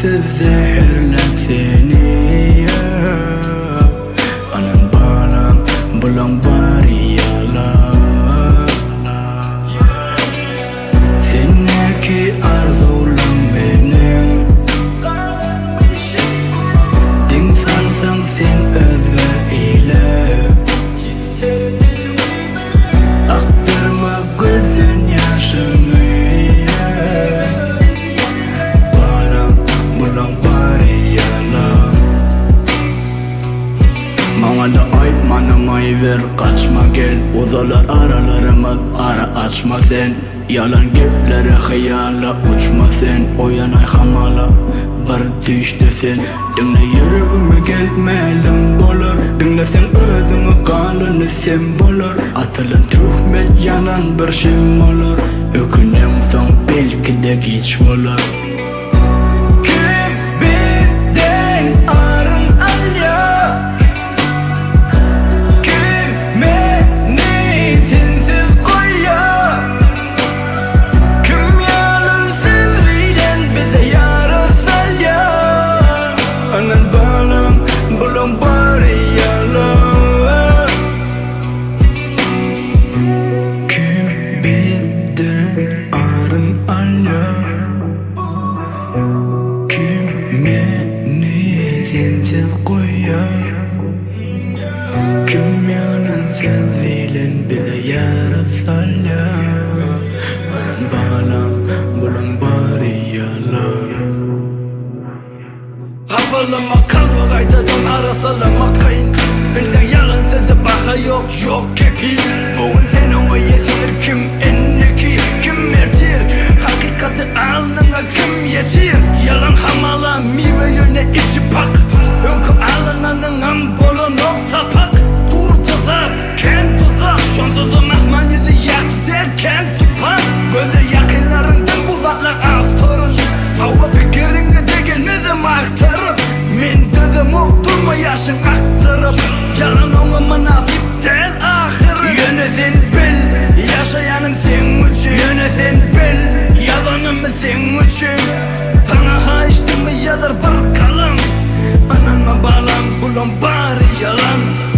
Zehirlep seni ya Anan balam bulan bari yalan Seneki arzulam benim Din salsan sen özver ile Aktırma gözün yaşını Bana da aytmanamay ver kaçma gel Uzalar aralarımız ara açma sen Yalan geplere hayala uçma sen Oyanay hamala bir düştü sen Dinle yüreğime gelmelim bolur Dinle sen özünü kanını sen bolur Atılın tuhmet yanan bir şey olur Ökünem son belki de geç olur Arın alya Kim beni sensiz koyar Kim yalansız bilen bize yarasalya Anan balam bulan bari yalan Hafalama kalma gaytadan arasalama kayın Bizden yalansız da baka yok kepi Bugün sen ona yeter kim enneki Kim mertir hakikati alnına kim yetir Yalan hamala mive yöne içi pak Önkü alınanın am bolon ok sapak Dur tuzak ken tuzak Şonsuzun ahman yüzü yaktı derken tupak Gözü yakınlarından buzaklar aftorun Hava pikirini de gelmezim aktarıp Men dedim ok durma yaşın aktarıp Yalan ona manasip del ahırı Yöne sen bil yaşayanın sen için Yöne sen bil yalanımı sen için Sana ha işte mi yazar bir kalam Ananma bağlam bulan bari yalan